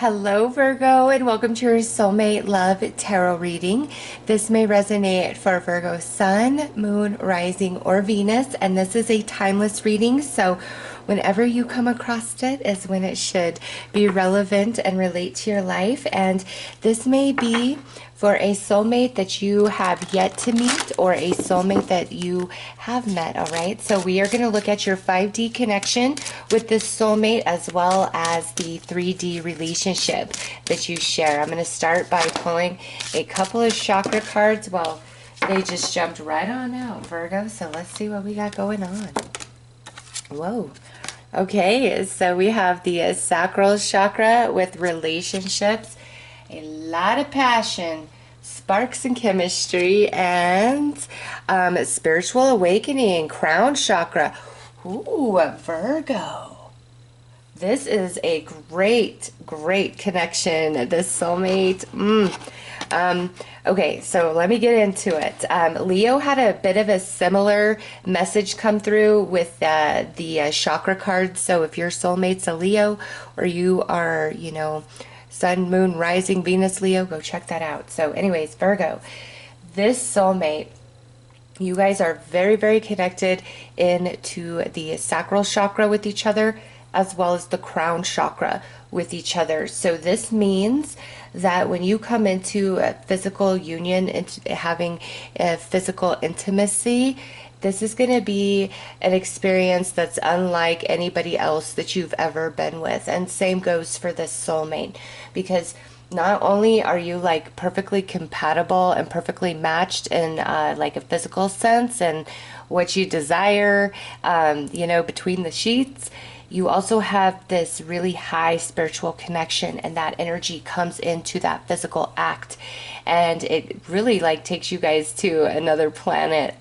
Hello, Virgo, and welcome to your Soulmate Love Tarot reading. This may resonate for Virgo Sun, Moon, Rising, or Venus, and this is a timeless reading, so whenever you come across it is when it should be relevant and relate to your life. And this may be for a soulmate that you have yet to meet or a soulmate that you have met, all right? So we are going to look at your 5D connection with this soulmate as well as the 3D relationship that you share. I'm going to start by pulling a couple of chakra cards. Well, they just jumped right on out, Virgo, so let's see what we got going on. Whoa. Okay, so we have the sacral chakra with relationships, a lot of passion, sparks and chemistry, and spiritual awakening, crown chakra. Ooh, Virgo. This is a great connection, this soulmate. Okay, so let me get into it. Leo had a bit of a similar message come through with the chakra cards. So if your soulmate's a Leo or you are, Sun, Moon, Rising, Venus, Leo, go check that out. So anyways, Virgo, this soulmate, you guys are very connected into the sacral chakra with each other, as well as the crown chakra with each other. So this means that when you come into a physical union, into having a physical intimacy, this is going to be an experience that's unlike anybody else that you've ever been with. And same goes for this soulmate, because not only are you like perfectly compatible and perfectly matched in like a physical sense and what you desire, between the sheets, you also have this really high spiritual connection, and that energy comes into that physical act, and it really like takes you guys to another planet.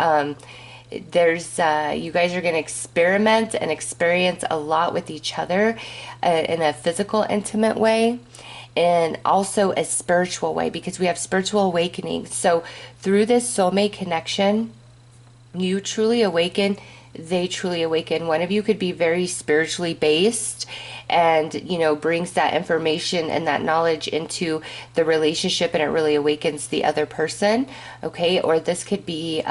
You guys are going to experiment and experience a lot with each other in a physical, intimate way, and also a spiritual way, because we have spiritual awakening. So through this soulmate connection, you truly awaken, they truly awaken. One of you could be very spiritually based and, brings that information and that knowledge into the relationship, and it really awakens the other person, okay? Or this could be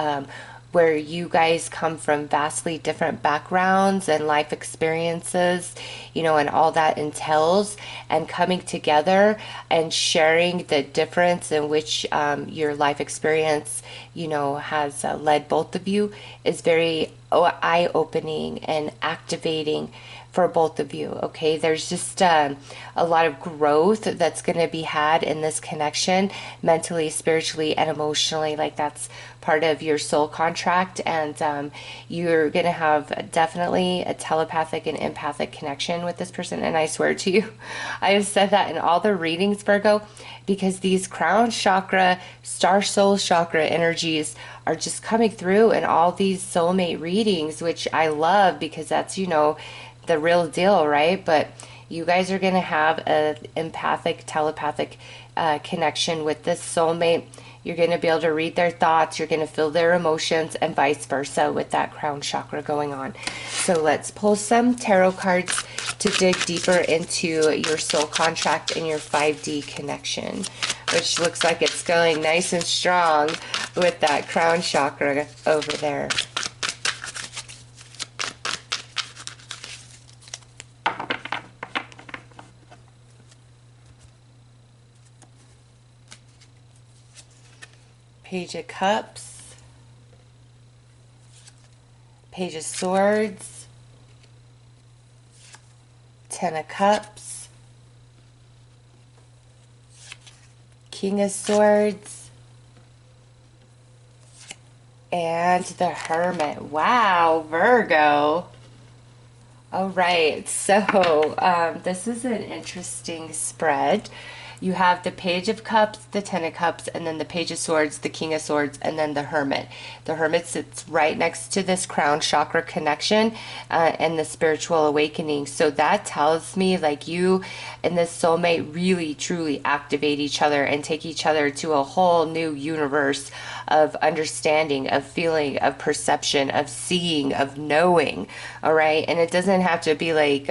where you guys come from vastly different backgrounds and life experiences, and all that entails, and coming together and sharing the difference in which your life experience, has led both of you is very eye-opening and activating for both of you, okay? There's just a lot of growth that's going to be had in this connection, mentally, spiritually, and emotionally. Like, that's part of your soul contract, and you're going to have definitely a telepathic and empathic connection with this person. And I swear to you, I have said that in all the readings, Virgo, because these crown chakra, star soul chakra energies are just coming through in all these soulmate readings, which I love, because that's, the real deal, right? But you guys are going to have an empathic, telepathic connection with this soulmate. You're going to be able to read their thoughts. You're going to feel their emotions, and vice versa with that crown chakra going on. So let's pull some tarot cards to dig deeper into your soul contract and your 5D connection, which looks like it's going nice and strong with that crown chakra over there. Page of Cups, Page of Swords, Ten of Cups, King of Swords, and the Hermit. Wow, Virgo. All right, so this is an interesting spread. You have the Page of Cups, the Ten of Cups, and then the Page of Swords, the King of Swords, and then the Hermit. The Hermit sits right next to this crown chakra connection and the spiritual awakening. So that tells me like you and this soulmate really truly activate each other and take each other to a whole new universe of understanding, of feeling, of perception, of seeing, of knowing. All right. And it doesn't have to be like,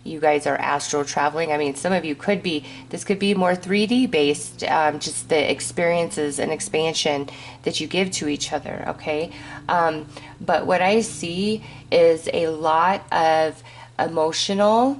you guys are astral traveling. I mean, some of you could be, this could be more 3D based, just the experiences and expansion that you give to each other, okay? But what I see is a lot of emotional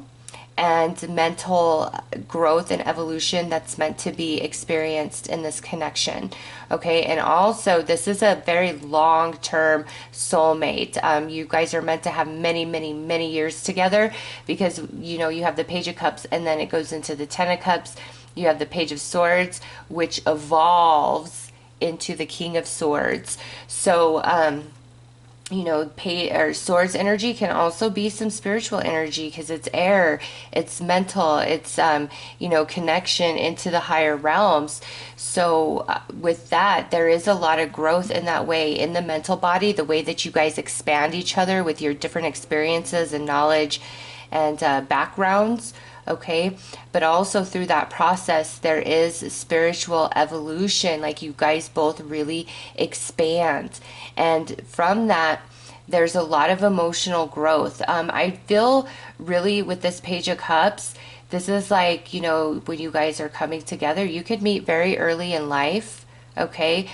and mental growth and evolution that's meant to be experienced in this connection. Okay, and also this is a very long-term soulmate. You guys are meant to have many, many, many years together because you know you have the Page of Cups and then it goes into the Ten of Cups. You have the Page of Swords, which evolves into the King of Swords. So, you know, swords energy can also be some spiritual energy because it's air, it's mental, it's you know, connection into the higher realms. So with that, there is a lot of growth in that way in the mental body, the way that you guys expand each other with your different experiences and knowledge and backgrounds. Okay, but also through that process there is spiritual evolution, like you guys both really expand, and from that there's a lot of emotional growth. I feel really with this Page of Cups, this is like, you know, when you guys are coming together, you could meet very early in life. Okay,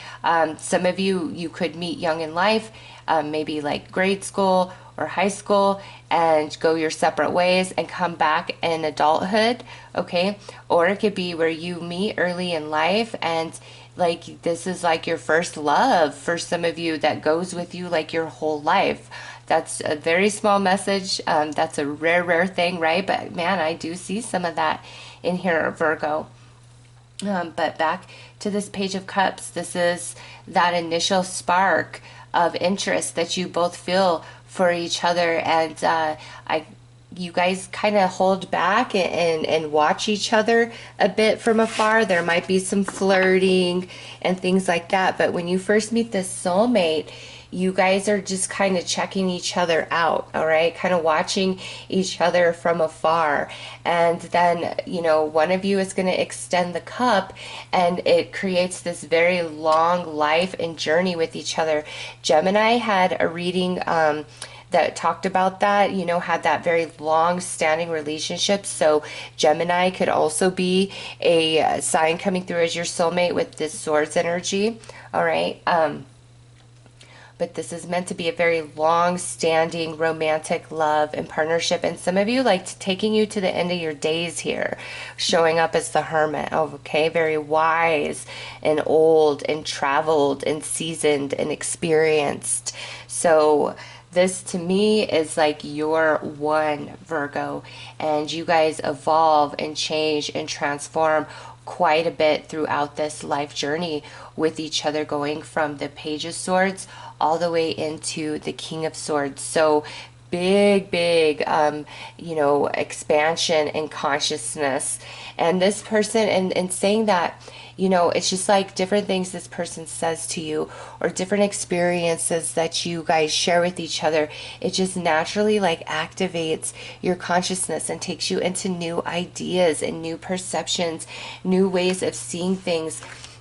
some of you could meet young in life, maybe like grade school or high school, and go your separate ways and come back in adulthood. Okay, or it could be where you meet early in life and like this is like your first love for some of you that goes with you like your whole life. That's a very small message. That's a rare thing, right? But man, I do see some of that in here, Virgo. But back to this Page of Cups, this is that initial spark of interest that you both feel for each other, and you guys kind of hold back and watch each other a bit from afar. There might be some flirting and things like that, but when you first meet this soulmate, you guys are just kind of checking each other out, all right? Kind of watching each other from afar. And then, you know, one of you is going to extend the cup and it creates this very long life and journey with each other. Gemini had a reading that talked about that, you know, had that very long standing relationship. So Gemini could also be a sign coming through as your soulmate with this swords energy, all right? But this is meant to be a very long-standing romantic love and partnership. And some of you like taking you to the end of your days here, showing up as the hermit. Oh, okay, very wise and old and traveled and seasoned and experienced. So this to me is like your one, Virgo, and you guys evolve and change and transform quite a bit throughout this life journey with each other, going from the Page of Swords all the way into the King of Swords. So big you know, expansion and consciousness. And this person, and saying that, you know, it's just like different things this person says to you or different experiences that you guys share with each other. It just naturally like activates your consciousness and takes you into new ideas and new perceptions, new ways of seeing things.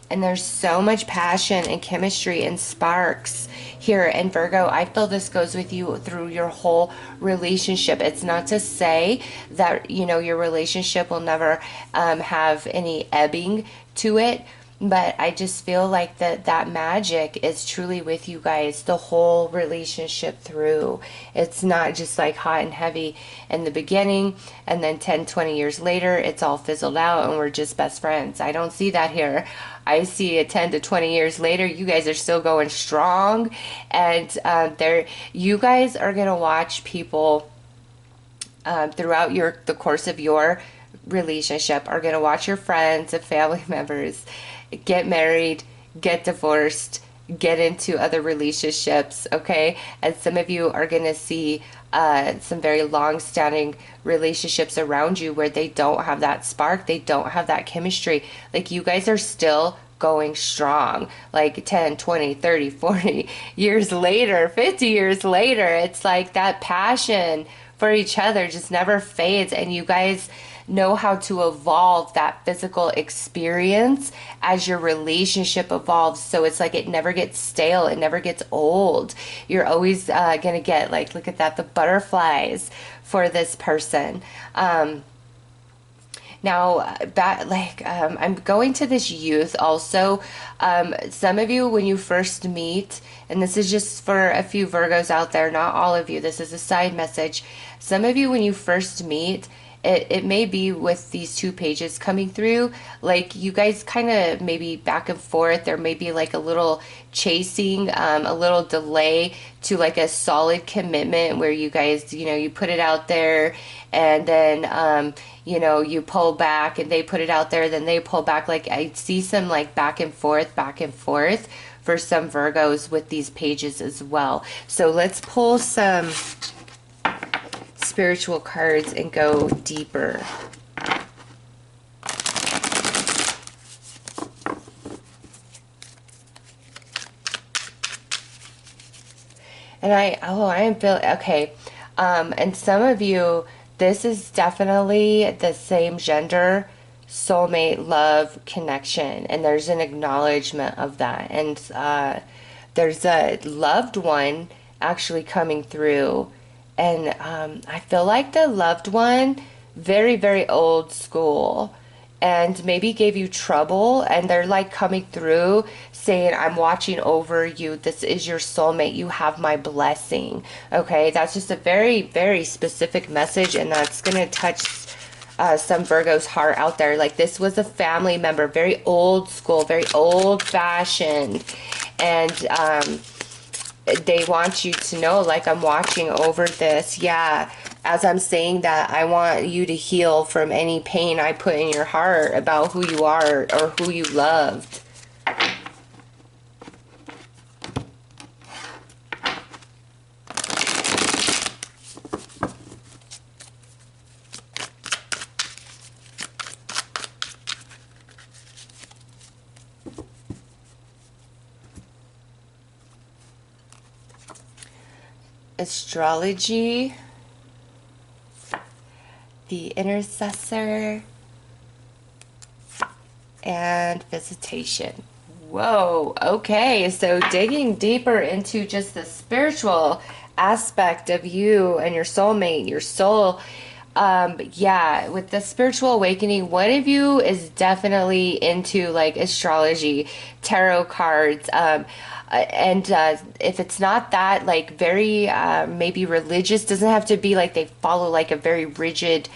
And there's so much passion and chemistry and sparks here. And Virgo, I feel this goes with you through your whole relationship. It's not to say that, you know, your relationship will never have any ebbing to it, but I just feel like that magic is truly with you guys the whole relationship through. It's not just like hot and heavy in the beginning and then 10-20 years later it's all fizzled out and we're just best friends. I don't see that here. I see it 10 to 20 years later, you guys are still going strong, and you guys are gonna watch people throughout the course of your relationship, are gonna watch your friends and family members get married, get divorced, get into other relationships, okay? And some of you are gonna see some very long-standing relationships around you where they don't have that spark, they don't have that chemistry. Like you guys are still going strong, like 10, 20, 30, 40 years later, 50 years later, it's like that passion for each other just never fades, and you guys know how to evolve that physical experience as your relationship evolves. So it's like it never gets stale, it never gets old. You're always gonna get, like, look at that, the butterflies for this person. Now, I'm going to this youth also. Some of you, when you first meet, and this is just for a few Virgos out there, not all of you, this is a side message. Some of you, when you first meet, it may be with these two pages coming through, like you guys kind of maybe back and forth. There may be like a little chasing, a little delay to like a solid commitment where you guys, you put it out there, and then you pull back, and they put it out there, then they pull back. Like I see some like back and forth for some Virgos with these pages as well. So let's pull some spiritual cards and go deeper. And I am feeling, okay. And some of you, this is definitely the same gender, soulmate, love, connection. And there's an acknowledgement of that. And there's a loved one actually coming through. And I feel like the loved one, very, very old school, and maybe gave you trouble, and they're like coming through saying, I'm watching over you. This is your soulmate. You have my blessing. Okay, that's just a very, very specific message, and that's going to touch some Virgo's heart out there. Like this was a family member, very old school, very old fashioned, and they want you to know, like, I'm watching over this. Yeah, as I'm saying that, I want you to heal from any pain I put in your heart about who you are or who you loved. Astrology, the intercessor, and visitation. Whoa, okay, so digging deeper into just the spiritual aspect of you and your soulmate, your soul. Yeah, with the spiritual awakening, one of you is definitely into like astrology, tarot cards, and if it's not that, like very maybe religious, doesn't have to be like they follow like a very rigid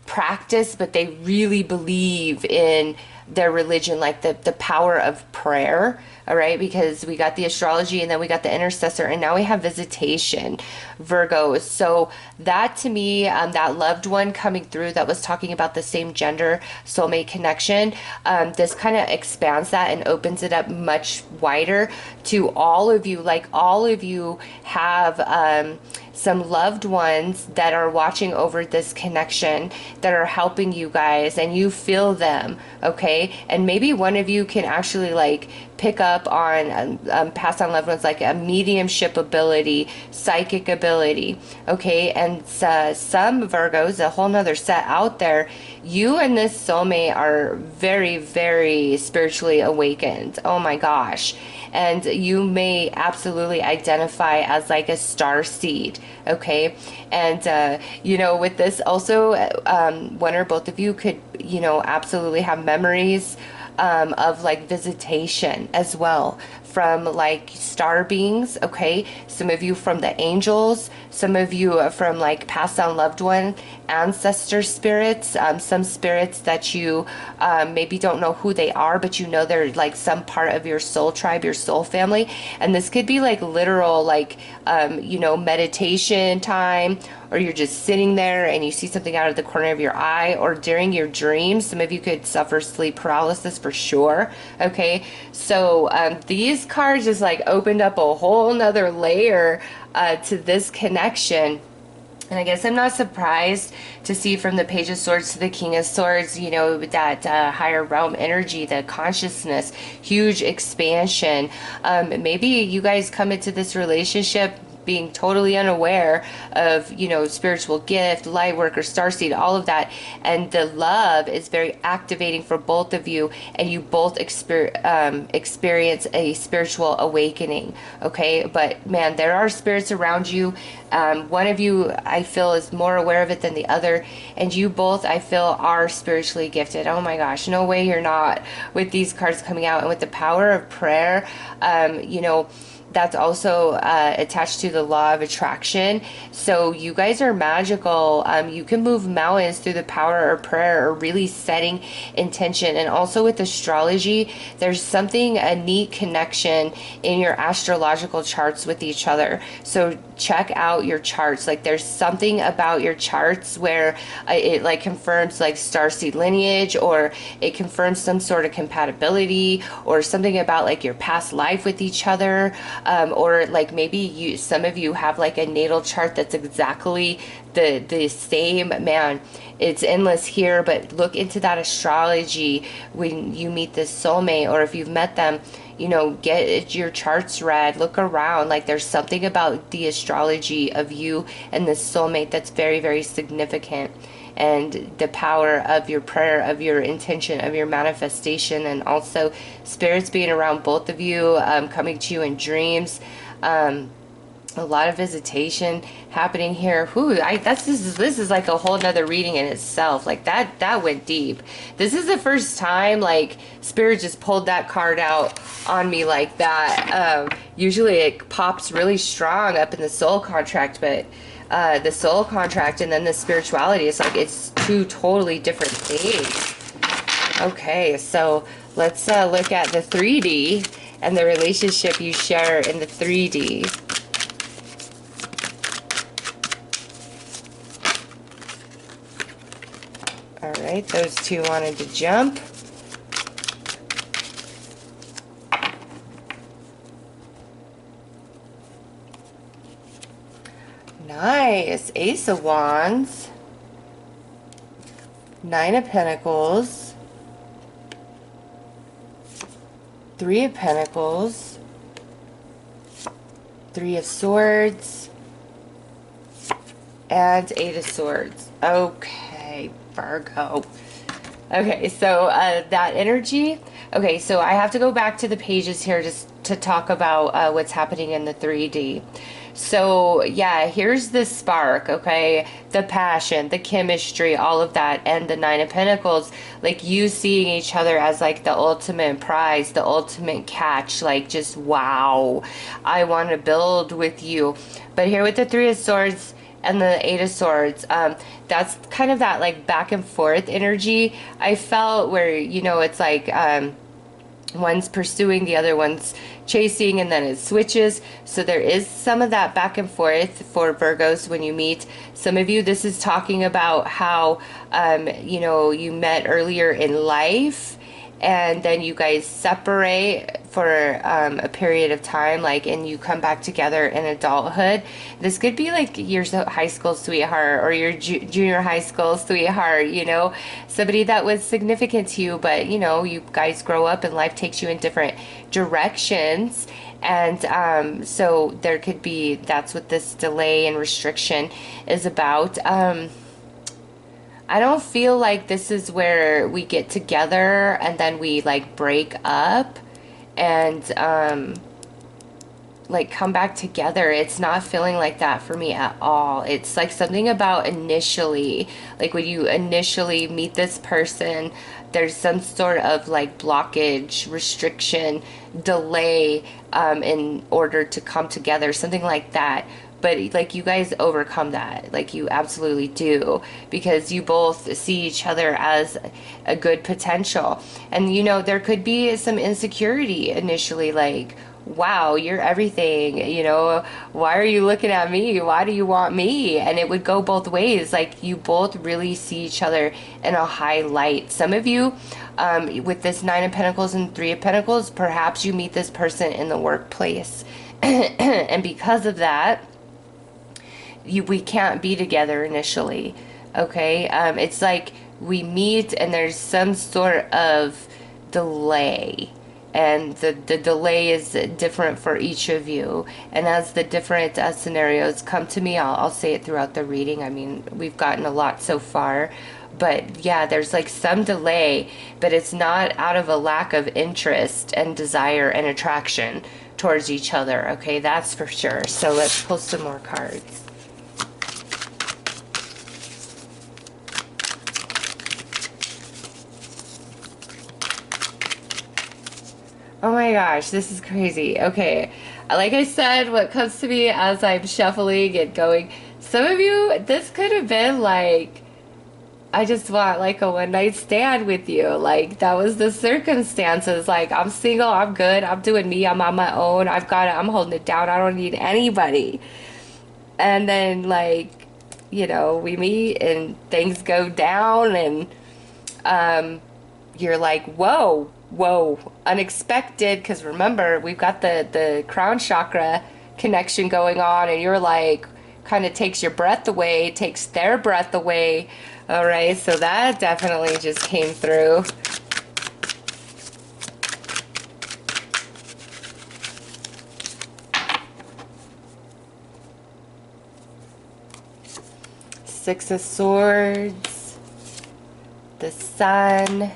practice, but they really believe in their religion, like the power of prayer. All right, because we got the astrology, and then we got the intercessor, and now we have visitation, Virgos. So that to me, that loved one coming through that was talking about the same gender soulmate connection, this kind of expands that and opens it up much wider to all of you. Like all of you have some loved ones that are watching over this connection, that are helping you guys, and you feel them. Okay, and maybe one of you can actually like pick up on pass on loved ones, like a mediumship ability, psychic ability. Okay, and some Virgos, a whole nother set out there, you and this soulmate are very, very spiritually awakened. Oh my gosh. And you may absolutely identify as like a star seed. Okay, and with this also, one or both of you could absolutely have memories of like visitation as well from like star beings. Okay, some of you from the angels, some of you from like passed on loved one, ancestor spirits, some spirits that you maybe don't know who they are, but they're like some part of your soul tribe, your soul family. And this could be like literal like meditation time, or you're just sitting there and you see something out of the corner of your eye, or during your dreams. Some of you could suffer sleep paralysis for sure. Okay, so these cards just like opened up a whole nother layer to this connection. And I guess I'm not surprised to see from the Page of Swords to the King of Swords, that higher realm energy, the consciousness, huge expansion. Maybe you guys come into this relationship being totally unaware of, you know, spiritual gift, light worker, starseed, all of that. And the love is very activating for both of you, and you both experience a spiritual awakening. Okay, but man, there are spirits around you. One of you, I feel, is more aware of it than the other, and you both, I feel, are spiritually gifted. Oh my gosh, no way you're not, with these cards coming out. And with the power of prayer, you know, that's also attached to the law of attraction. So you guys are magical. You can move mountains through the power of prayer, or really setting intention. And also with astrology, there's something, a neat connection in your astrological charts with each other. So check out your charts. Like, there's something about your charts where it like confirms like starseed lineage, or it confirms some sort of compatibility, or something about like your past life with each other. Or like maybe some of you have like a natal chart that's exactly the same. Man, it's endless here. But look into that astrology when you meet this soulmate, or if you've met them, you know, get your charts read, look around. Like, there's something about the astrology of you and this soulmate that's very, very significant. And the power of your prayer, of your intention, of your manifestation, and also spirits being around both of you, coming to you in dreams. A lot of visitation happening here. Whew, this is like a whole nother reading in itself. Like, that went deep. This is the first time like spirit just pulled that card out on me like that. Usually it pops really strong up in the soul contract, but the soul contract and then the spirituality, it's like it's two totally different things. Okay, so let's look at the 3D and the relationship you share in the 3D. All right, those two wanted to jump. Nice. Ace of Wands, Nine of Pentacles, Three of Pentacles, Three of Swords, and Eight of Swords. Okay, Virgo. Okay, so that energy. Okay, so I have to go back to the pages here just to talk about what's happening in the 3D. So yeah, here's the spark, okay? The passion, the chemistry, all of that, and the Nine of Pentacles, like you seeing each other as like the ultimate prize, the ultimate catch, like just wow, I want to build with you. But here with the Three of Swords and the Eight of Swords, that's kind of that like back and forth energy I felt, where, you know, it's like one's pursuing, the other one's chasing, and then it switches. So there is some of that back and forth for Virgos when you meet. Some of you, this is talking about how you know, you met earlier in life and then you guys separate for a period of time, like, and you come back together in adulthood. This could be like your high school sweetheart or your junior high school sweetheart, you know, somebody that was significant to you, but you know, you guys grow up and life takes you in different directions. And so there could be, that's what this delay and restriction is about. I don't feel like this is where we get together and then we like break up and like come back together. It's not feeling like that for me at all. It's like something about initially, like when you initially meet this person, there's some sort of like blockage, restriction, delay in order to come together, something like that. But like you guys overcome that, like you absolutely do, because you both see each other as a good potential. And you know, there could be some insecurity initially, like, wow, you're everything, you know, why are you looking at me? Why do you want me? And it would go both ways. Like you both really see each other in a high light. Some of you with this Nine of Pentacles and Three of Pentacles, perhaps you meet this person in the workplace and because of that, we can't be together initially. Okay, it's like we meet and there's some sort of delay, and the delay is different for each of you. And as the different scenarios come to me, I'll say it throughout the reading. I mean, we've gotten a lot so far, but yeah, there's like some delay, but it's not out of a lack of interest and desire and attraction towards each other. Okay, that's for sure. So let's pull some more cards. Oh my gosh, this is crazy. Okay, like I said, what comes to me as I'm shuffling and going, some of you, this could have been like, I just want like a one night stand with you. Like that was the circumstances. Like I'm single, I'm good, I'm doing me, I'm on my own, I've got it, I'm holding it down, I don't need anybody. And then like, we meet and things go down and you're like, whoa, whoa, unexpected. Because remember, we've got the crown chakra connection going on, and you're like, kind of takes your breath away, takes their breath away. All right, so that definitely just came through. Six of Swords, the Sun,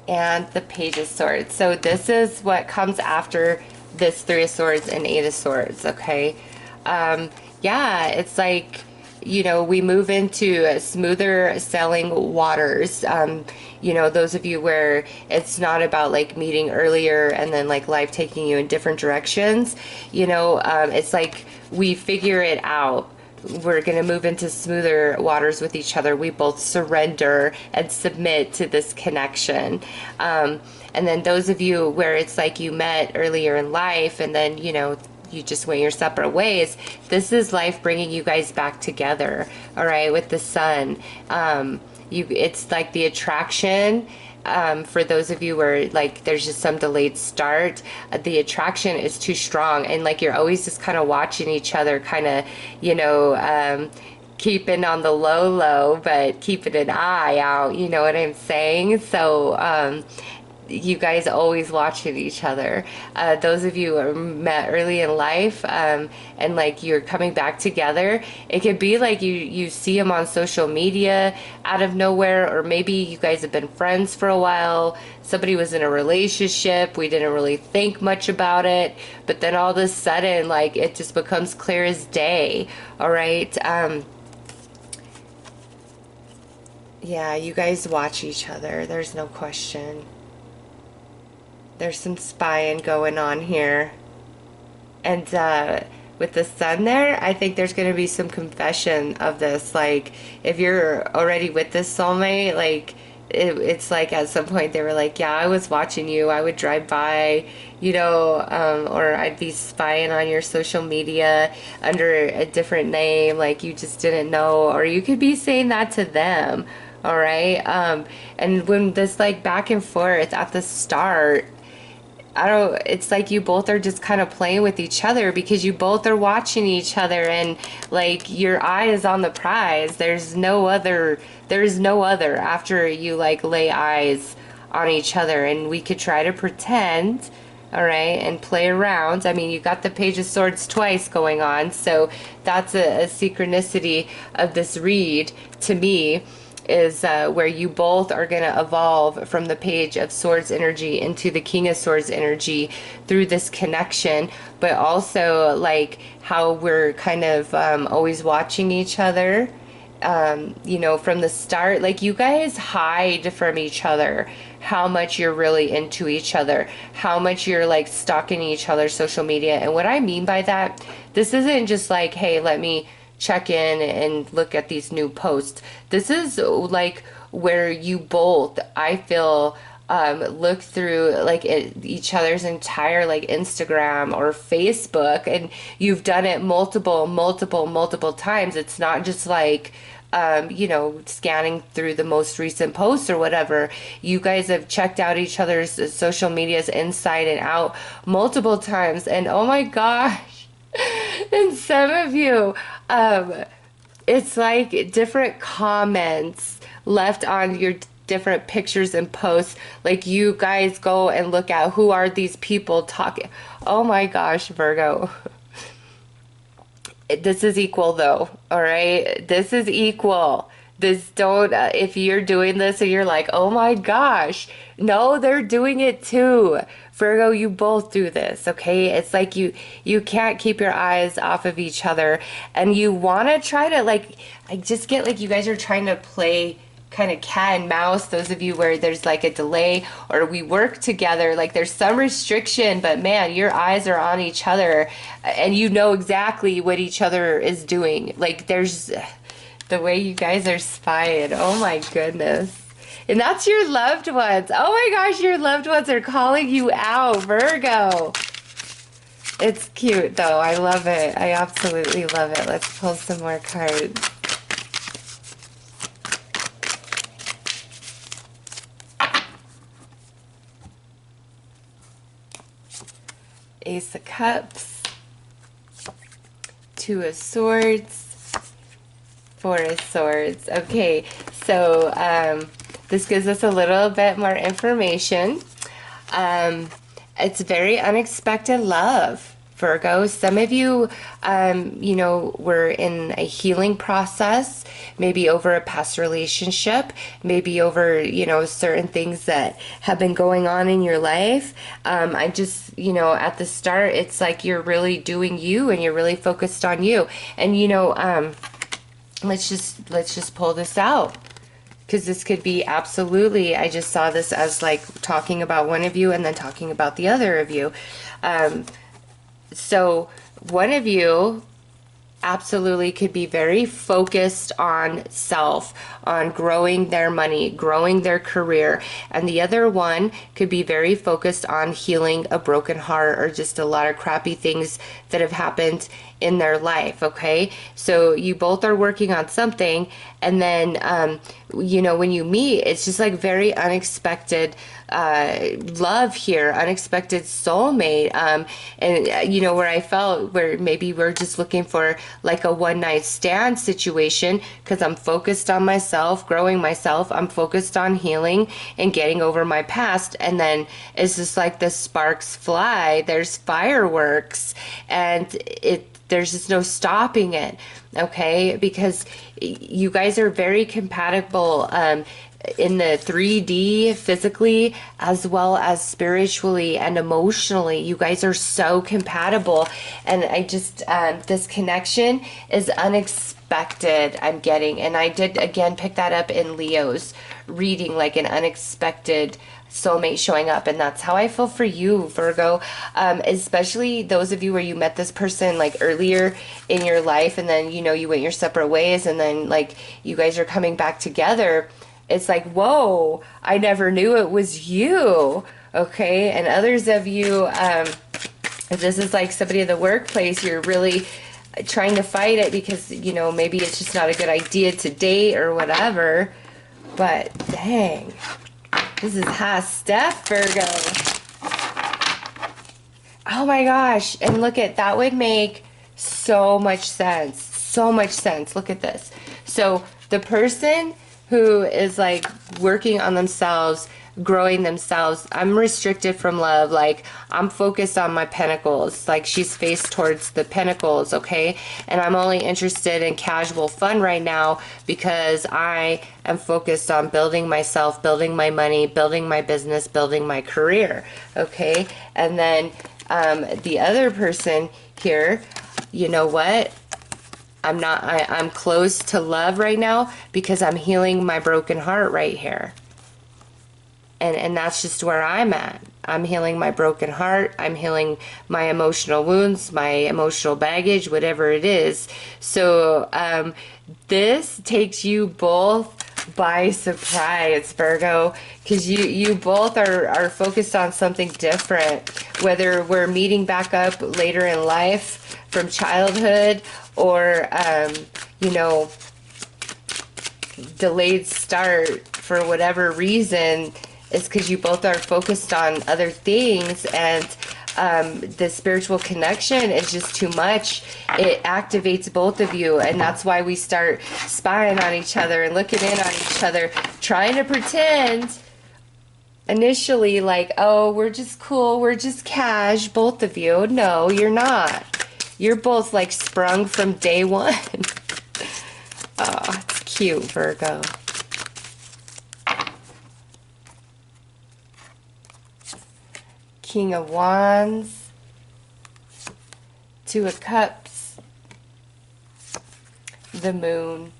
and the Page of Swords. So this is what comes after this Three of Swords and Eight of Swords, okay? Yeah, it's like, we move into smoother sailing waters. Those of you where it's not about like meeting earlier and then like life taking you in different directions, it's like we figure it out. We're going to move into smoother waters with each other. We both surrender and submit to this connection. And then those of you where it's like you met earlier in life and then, you just went your separate ways. This is life bringing you guys back together. All right. With the Sun, it's like the attraction. For those of you where like there's just some delayed start, the attraction is too strong, and like you're always just kind of watching each other, kind of, keeping on the low, but keeping an eye out. You know what I'm saying? So, you guys always watching each other. Those of you who are met early in life, and like you're coming back together, it could be like you see them on social media out of nowhere, or maybe you guys have been friends for a while. Somebody was in a relationship, we didn't really think much about it, but then all of a sudden, like it just becomes clear as day. All right. Yeah, you guys watch each other. There's no question. There's some spying going on here. And with the Sun there, I think there's going to be some confession of this. Like, if you're already with this soulmate, like, it's like at some point they were like, yeah, I was watching you. I would drive by, or I'd be spying on your social media under a different name. Like, you just didn't know. Or you could be saying that to them. All right. And when this like back and forth at the start, it's like you both are just kind of playing with each other because you both are watching each other and like your eye is on the prize. There's no other after you like lay eyes on each other, and we could try to pretend, all right, and play around. I mean, you got the Page of Swords twice going on, so that's a synchronicity of this read to me. Is where you both are going to evolve from the Page of Swords energy into the King of Swords energy through this connection, but also like how we're kind of always watching each other, from the start. Like you guys hide from each other how much you're really into each other, how much you're like stalking each other's social media. And what I mean by that, this isn't just like, hey, let me check in and look at these new posts. This is like where you both, I feel, look through like each other's entire like Instagram or Facebook, and you've done it multiple times. It's not just like scanning through the most recent posts or whatever. You guys have checked out each other's social medias inside and out multiple times, and oh my gosh, and some of you, it's like different comments left on your different pictures and posts. Like, you guys go and look at who are these people talking. Oh my gosh, Virgo. This is equal though, all right? This is equal. This don't, if you're doing this and you're like, oh my gosh, no, they're doing it too. Virgo, you both do this, okay? It's like you can't keep your eyes off of each other, and you want to try to, like, I just get like you guys are trying to play kind of cat and mouse, those of you where there's like a delay or we work together, like there's some restriction, but man, your eyes are on each other and you know exactly what each other is doing. Like, there's the way you guys are spying. Oh my goodness. And that's your loved ones. Oh my gosh, your loved ones are calling you out, Virgo. It's cute though. I love it. I absolutely love it. Let's pull some more cards. Ace of Cups, Two of Swords, Four of Swords. Okay, so this gives us a little bit more information. It's very unexpected love, Virgo. Some of you, you know, were in a healing process, maybe over a past relationship, maybe over, you know, certain things that have been going on in your life. I just, you know, at the start, it's like you're really doing you and you're really focused on you. And, you know, let's just pull this out. Because this could be absolutely, I just saw this as like talking about one of you and then talking about the other of you. So one of you absolutely could be very focused on self, on growing their money, growing their career. And the other one could be very focused on healing a broken heart or just a lot of crappy things that have happened in their life, okay? So you both are working on something, and then, you know, when you meet, it's just like very unexpected love here, unexpected soulmate. And, you know, where I felt where maybe we're just looking for like a one-night stand situation because I'm focused on myself, growing myself. I'm focused on healing and getting over my past. And then it's just like the sparks fly. There's fireworks, and there's just no stopping it, okay? Because you guys are very compatible in the 3D physically as well as spiritually and emotionally. You guys are so compatible, and I just this connection is unexpected, I'm getting. And I did again pick that up in Leo's reading, like an unexpected soulmate showing up. And that's how I feel for you, Virgo, especially those of you where you met this person like earlier in your life, and then, you know, you went your separate ways, and then like you guys are coming back together. It's like, whoa, I never knew it was you, okay? And others of you, if this is like somebody in the workplace, you're really trying to fight it because, you know, maybe it's just not a good idea to date or whatever. But dang, this is high stuff, Virgo. Oh my gosh. And look at that, would make so much sense. So much sense. Look at this. So the person who is like working on themselves, growing themselves, I'm restricted from love. Like, I'm focused on my pentacles. Like, she's faced towards the pentacles, okay? And I'm only interested in casual fun right now because I am focused on building myself, building my money, building my business, building my career, okay? And then the other person here, you know what? I'm close to love right now because I'm healing my broken heart right here. And that's just where I'm at. I'm healing my broken heart. I'm healing my emotional wounds, my emotional baggage, whatever it is. So this takes you both by surprise, Virgo, because you both are focused on something different, whether we're meeting back up later in life from childhood or, you know, delayed start for whatever reason. It's because you both are focused on other things, and the spiritual connection is just too much. It activates both of you, and that's why we start spying on each other and looking in on each other, trying to pretend initially like, oh, we're just cool, we're just cash, both of you. No, you're not. You're both like sprung from day one. Oh, it's cute, Virgo. King of Wands, Two of Cups, the Moon.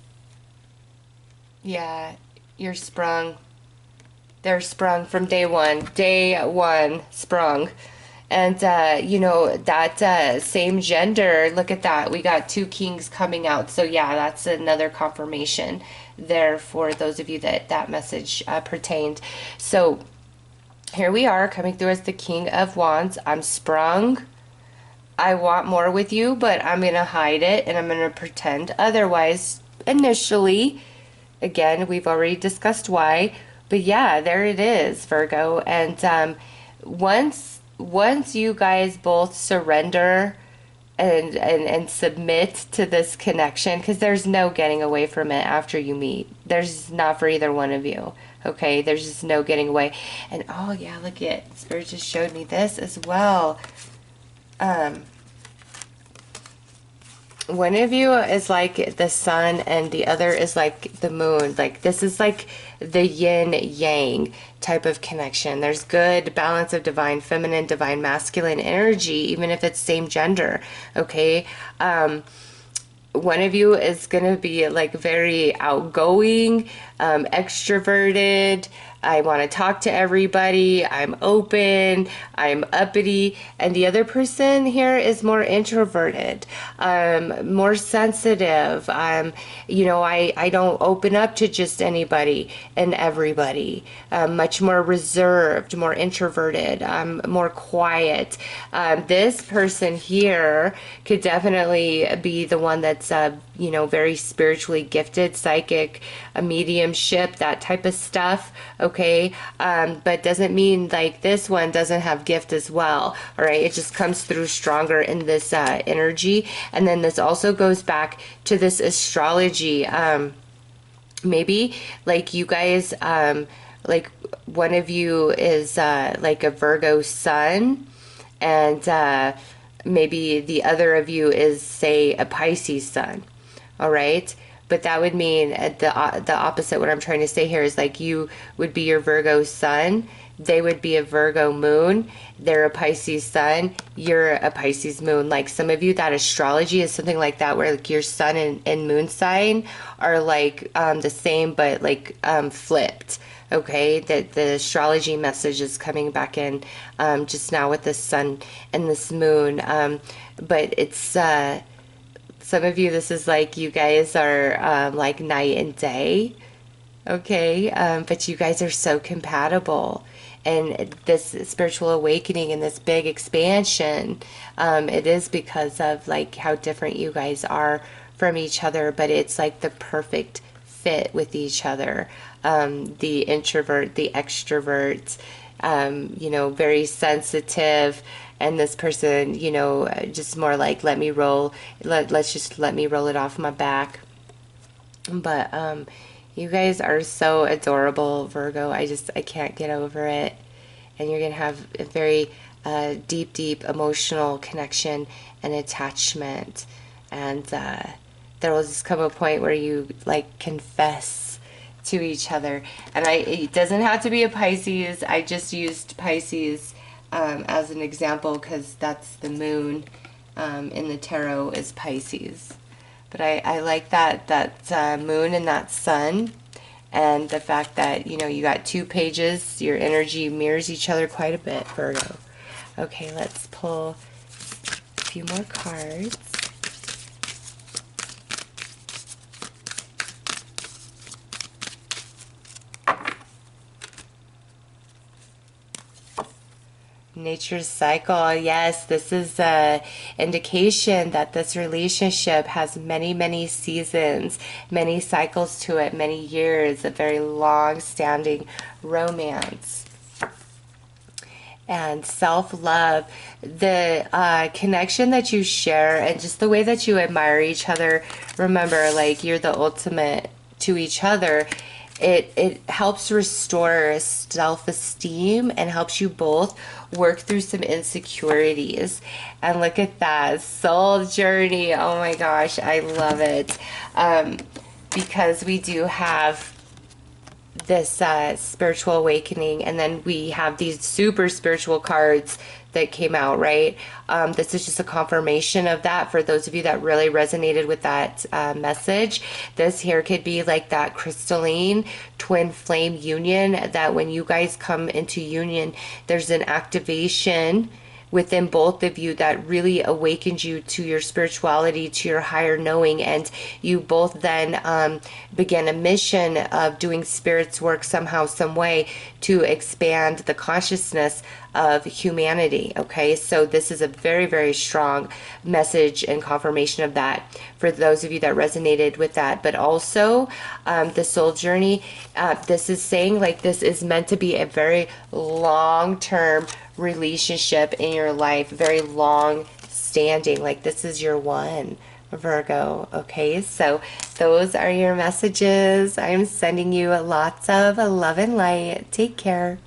Yeah, you're sprung. They're sprung from day one. Day one, sprung. And, you know, that same gender, look at that. We got two kings coming out. So, yeah, that's another confirmation there for those of you that that message pertained. So, here we are coming through as the King of Wands. I'm sprung. I want more with you, but I'm going to hide it and I'm going to pretend otherwise initially. Again, we've already discussed why. But yeah, there it is, Virgo. And once you guys both surrender and submit to this connection, because there's no getting away from it after you meet. There's not for either one of you. Okay, there's just no getting away. And oh yeah, look at Spirit just showed me this as well. One of you is like the sun and the other is like the moon. Like this is like the yin yang type of connection. There's good balance of divine feminine, divine masculine energy, even if it's same gender. Okay. One of you is going to be like very outgoing, extroverted. I want to talk to everybody. I'm open. I'm uppity. And the other person here is more introverted, more sensitive. You know, I don't open up to just anybody and everybody. Much more reserved, more introverted, more quiet. This person here could definitely be the one that's, you know, very spiritually gifted, psychic, a mediumship, that type of stuff. Okay, but doesn't mean like this one doesn't have gift as well. All right, it just comes through stronger in this energy. And then this also goes back to this astrology. Maybe like you guys, like one of you is like a Virgo sun, and maybe the other of you is, say, a Pisces sun. All right. But that would mean the opposite. What I'm trying to say here is like you would be your Virgo sun. They would be a Virgo moon. They're a Pisces sun. You're a Pisces moon. Like some of you, that astrology is something like that, where like your sun and moon sign are like the same, but like flipped. Okay, that the astrology message is coming back in just now with this sun and this moon. But it's some of you, this is like you guys are like night and day, okay? But you guys are so compatible. And this spiritual awakening and this big expansion, it is because of like how different you guys are from each other, but it's like the perfect fit with each other. The introvert, the extrovert, you know, very sensitive. And this person, you know, just more like, let me roll, let's just let me roll it off my back. But you guys are so adorable, Virgo. I can't get over it. And you're going to have a very deep emotional connection and attachment. And there will just come a point where you like confess to each other. And it doesn't have to be a Pisces. I just used Pisces as an example because that's the moon in the tarot is Pisces. But I like that moon and that sun, and the fact that, you know, you got two pages, your energy mirrors each other quite a bit, Virgo. Okay, let's pull a few more cards. Nature's cycle. Yes, this is an indication that this relationship has many seasons, many cycles to it, many years, a very long-standing romance. And self-love, the connection that you share and just the way that you admire each other. Remember, like, you're the ultimate to each other. it helps restore self-esteem and helps you both work through some insecurities. And look at that soul journey. Oh my gosh, I love it. Because we do have this spiritual awakening, and then we have these super spiritual cards that came out, right? This is just a confirmation of that for those of you that really resonated with that message. This here could be like that crystalline twin flame union, that when you guys come into union, there's an activation within both of you that really awakens you to your spirituality, to your higher knowing, and you both then begin a mission of doing spirit's work somehow, some way, to expand the consciousness of humanity. Okay, so this is a very, very strong message and confirmation of that for those of you that resonated with that. But also the soul journey, this is saying like this is meant to be a very long-term relationship in your life, very long standing, like this is your one, Virgo. Okay, so those are your messages. I'm sending you lots of love and light. Take care.